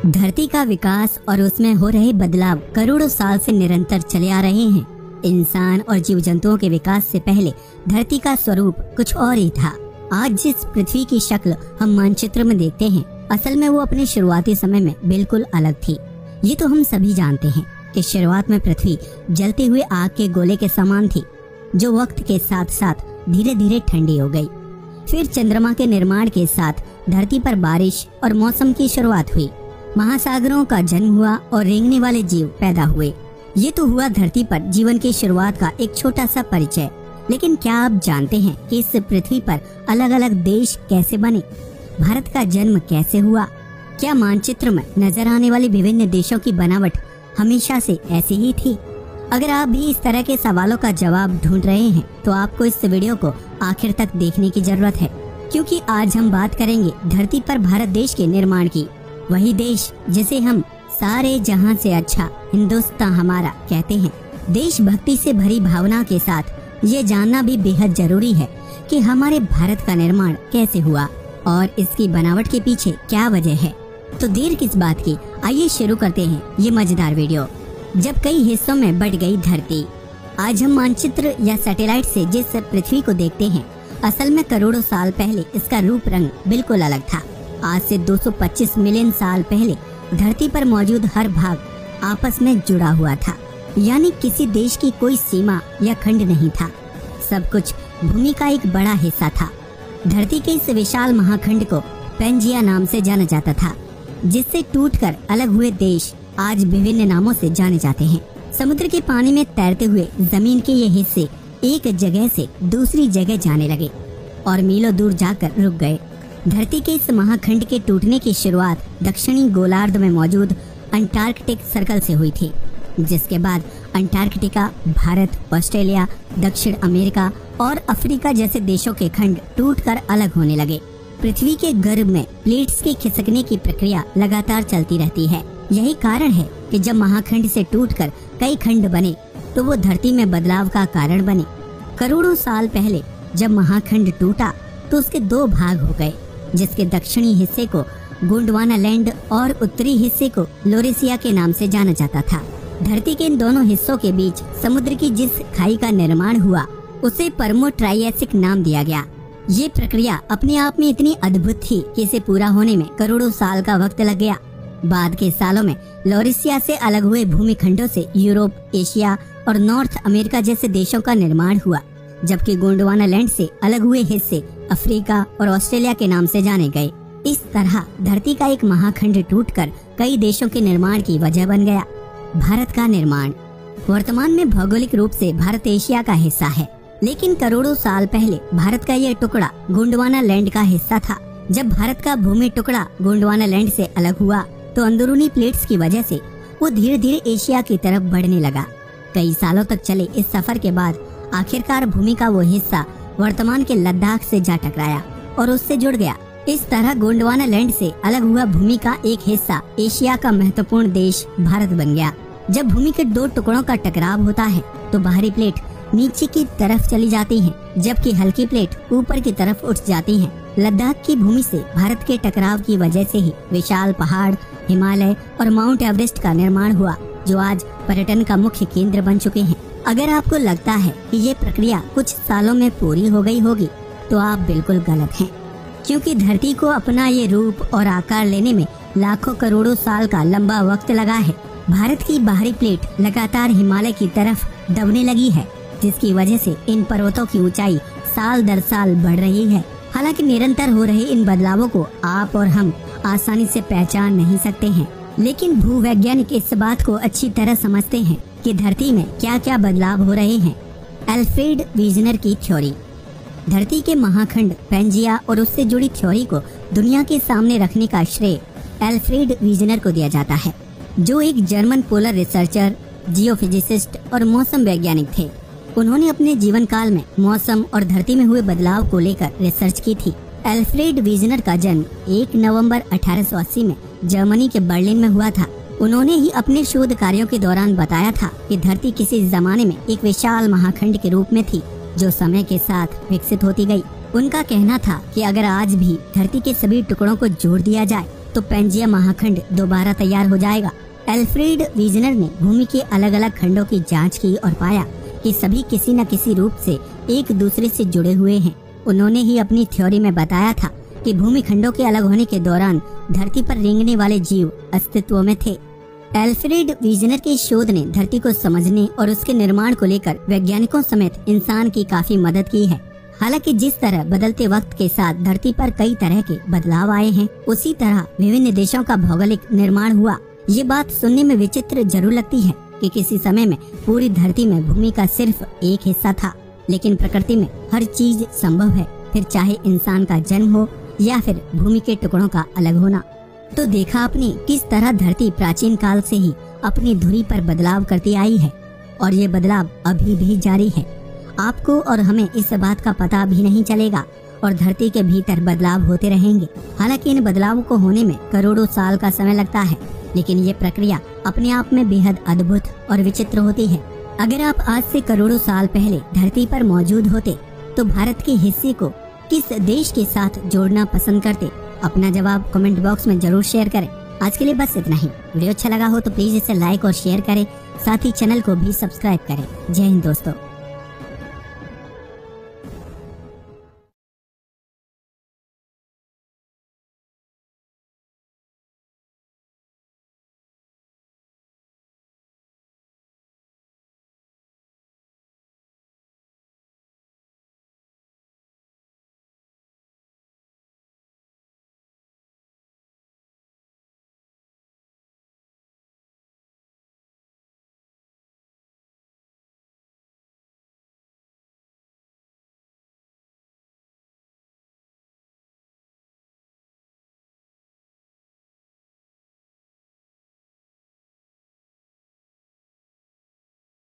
धरती का विकास और उसमें हो रहे बदलाव करोड़ों साल से निरंतर चले आ रहे हैं। इंसान और जीव जंतुओं के विकास से पहले धरती का स्वरूप कुछ और ही था। आज जिस पृथ्वी की शक्ल हम मानचित्र में देखते हैं, असल में वो अपने शुरुआती समय में बिल्कुल अलग थी। ये तो हम सभी जानते हैं कि शुरुआत में पृथ्वी जलते हुए आग के गोले के समान थी, जो वक्त के साथ साथ धीरे धीरे ठंडी हो गई। फिर चंद्रमा के निर्माण के साथ धरती पर बारिश और मौसम की शुरुआत हुई। महासागरों का जन्म हुआ और रेंगने वाले जीव पैदा हुए। ये तो हुआ धरती पर जीवन की शुरुआत का एक छोटा सा परिचय। लेकिन क्या आप जानते हैं कि इस पृथ्वी पर अलग अलग देश कैसे बने? भारत का जन्म कैसे हुआ? क्या मानचित्र में नजर आने वाली विभिन्न देशों की बनावट हमेशा से ऐसी ही थी? अगर आप भी इस तरह के सवालों का जवाब ढूंढ रहे हैं तो आपको इस वीडियो को आखिर तक देखने की जरूरत है, क्योंकि आज हम बात करेंगे धरती पर भारत देश के निर्माण की। वही देश जिसे हम सारे जहां से अच्छा हिंदुस्तान हमारा कहते हैं। देशभक्ति से भरी भावना के साथ ये जानना भी बेहद जरूरी है कि हमारे भारत का निर्माण कैसे हुआ और इसकी बनावट के पीछे क्या वजह है। तो देर किस बात की, आइए शुरू करते हैं ये मजेदार वीडियो। जब कई हिस्सों में बट गई धरती। आज हम मानचित्र या सैटेलाइट से जिस पृथ्वी को देखते हैं, असल में करोड़ों साल पहले इसका रूप रंग बिल्कुल अलग था। आज से 225 मिलियन साल पहले धरती पर मौजूद हर भाग आपस में जुड़ा हुआ था, यानी किसी देश की कोई सीमा या खंड नहीं था। सब कुछ भूमि का एक बड़ा हिस्सा था। धरती के इस विशाल महाखंड को पेंजिया नाम से जाना जाता था, जिससे टूटकर अलग हुए देश आज विभिन्न नामों से जाने जाते हैं। समुद्र के पानी में तैरते हुए जमीन के ये हिस्से एक जगह से दूसरी जगह जाने लगे और मीलों दूर जाकर रुक गए। धरती के इस महाखंड के टूटने की शुरुआत दक्षिणी गोलार्ध में मौजूद अंटार्कटिक सर्कल से हुई थी, जिसके बाद अंटार्कटिका, भारत, ऑस्ट्रेलिया, दक्षिण अमेरिका और अफ्रीका जैसे देशों के खंड टूटकर अलग होने लगे। पृथ्वी के गर्भ में प्लेट्स के खिसकने की प्रक्रिया लगातार चलती रहती है। यही कारण है कि जब महाखंड से टूटकर कई खंड बने तो वो धरती में बदलाव का कारण बने। करोड़ों साल पहले जब महाखंड टूटा तो उसके दो भाग हो गए, जिसके दक्षिणी हिस्से को गोंडवाना लैंड और उत्तरी हिस्से को लोरेसिया के नाम से जाना जाता था। धरती के इन दोनों हिस्सों के बीच समुद्र की जिस खाई का निर्माण हुआ उसे परमो ट्राइएसिक नाम दिया गया। ये प्रक्रिया अपने आप में इतनी अद्भुत थी कि इसे पूरा होने में करोड़ों साल का वक्त लग गया। बाद के सालों में लोरेसिया से अलग हुए भूमिखंडों से यूरोप, एशिया और नॉर्थ अमेरिका जैसे देशों का निर्माण हुआ, जबकि गोंडवाना लैंड से अलग हुए हिस्से अफ्रीका और ऑस्ट्रेलिया के नाम से जाने गए। इस तरह धरती का एक महाखंड टूटकर कई देशों के निर्माण की वजह बन गया। भारत का निर्माण। वर्तमान में भौगोलिक रूप से भारत एशिया का हिस्सा है, लेकिन करोड़ों साल पहले भारत का यह टुकड़ा गोंडवाना लैंड का हिस्सा था। जब भारत का भूमि टुकड़ा गोंडवाना लैंड से अलग हुआ तो अंदरूनी प्लेट्स की वजह से वो धीरे धीरे एशिया की तरफ बढ़ने लगा। कई सालों तक चले इस सफर के बाद आखिरकार भूमि का वो हिस्सा वर्तमान के लद्दाख से जा टकराया और उससे जुड़ गया। इस तरह गोंडवाना लैंड से अलग हुआ भूमि का एक हिस्सा एशिया का महत्वपूर्ण देश भारत बन गया। जब भूमि के दो टुकड़ों का टकराव होता है तो बाहरी प्लेट नीचे की तरफ चली जाती है, जबकि हल्की प्लेट ऊपर की तरफ उठ जाती है। लद्दाख की भूमि से भारत के टकराव की वजह से ही विशाल पहाड़, हिमालय और माउंट एवरेस्ट का निर्माण हुआ, जो आज पर्यटन का मुख्य केंद्र बन चुके हैं। अगर आपको लगता है कि ये प्रक्रिया कुछ सालों में पूरी हो गई होगी तो आप बिल्कुल गलत हैं, क्योंकि धरती को अपना ये रूप और आकार लेने में लाखों करोड़ों साल का लंबा वक्त लगा है। भारत की बाहरी प्लेट लगातार हिमालय की तरफ दबने लगी है, जिसकी वजह से इन पर्वतों की ऊंचाई साल दर साल बढ़ रही है। हालांकि निरंतर हो रहे इन बदलावों को आप और हम आसानी से पहचान नहीं सकते हैं, लेकिन भूवैज्ञानिक इस बात को अच्छी तरह समझते हैं कि धरती में क्या क्या बदलाव हो रहे हैं। अल्फ्रेड वीजनर की थ्योरी। धरती के महाखंड पेंजिया और उससे जुड़ी थ्योरी को दुनिया के सामने रखने का श्रेय अल्फ्रेड वीजनर को दिया जाता है, जो एक जर्मन पोलर रिसर्चर, जियोफिजिसिस्ट और मौसम वैज्ञानिक थे। उन्होंने अपने जीवन काल में मौसम और धरती में हुए बदलाव को लेकर रिसर्च की थी। अल्फ्रेड वीजनर का जन्म 1 नवंबर 1880 में जर्मनी के बर्लिन में हुआ था। उन्होंने ही अपने शोध कार्यों के दौरान बताया था कि धरती किसी जमाने में एक विशाल महाखंड के रूप में थी, जो समय के साथ विकसित होती गई। उनका कहना था कि अगर आज भी धरती के सभी टुकड़ों को जोड़ दिया जाए तो पेंजिया महाखंड दोबारा तैयार हो जाएगा। एल्फ्रेड वीजनर ने भूमि के अलग अलग खंडों की जांच की और पाया कि सभी किसी न किसी रूप से एक दूसरे से जुड़े हुए हैं। उन्होंने ही अपनी थ्योरी में बताया था कि भूमि खंडों के अलग होने के दौरान धरती पर रेंगने वाले जीव अस्तित्व में थे। एल्फ्रेड वीजनर के शोध ने धरती को समझने और उसके निर्माण को लेकर वैज्ञानिकों समेत इंसान की काफी मदद की है। हालांकि जिस तरह बदलते वक्त के साथ धरती पर कई तरह के बदलाव आए हैं, उसी तरह विभिन्न देशों का भौगोलिक निर्माण हुआ। ये बात सुनने में विचित्र जरूर लगती है कि किसी समय में पूरी धरती में भूमि का सिर्फ एक हिस्सा था, लेकिन प्रकृति में हर चीज संभव है, फिर चाहे इंसान का जन्म हो या फिर भूमि के टुकड़ों का अलग होना। तो देखा आपने किस तरह धरती प्राचीन काल से ही अपनी धुरी पर बदलाव करती आई है और ये बदलाव अभी भी जारी है। आपको और हमें इस बात का पता भी नहीं चलेगा और धरती के भीतर बदलाव होते रहेंगे। हालांकि इन बदलावों को होने में करोड़ों साल का समय लगता है, लेकिन ये प्रक्रिया अपने आप में बेहद अद्भुत और विचित्र होती है। अगर आप आज से करोड़ों साल पहले धरती पर मौजूद होते तो भारत के हिस्से को किस देश के साथ जोड़ना पसंद करते? अपना जवाब कमेंट बॉक्स में जरूर शेयर करें। आज के लिए बस इतना ही। वीडियो अच्छा लगा हो तो प्लीज इसे लाइक और शेयर करें, साथ ही चैनल को भी सब्सक्राइब करें। जय हिंद दोस्तों।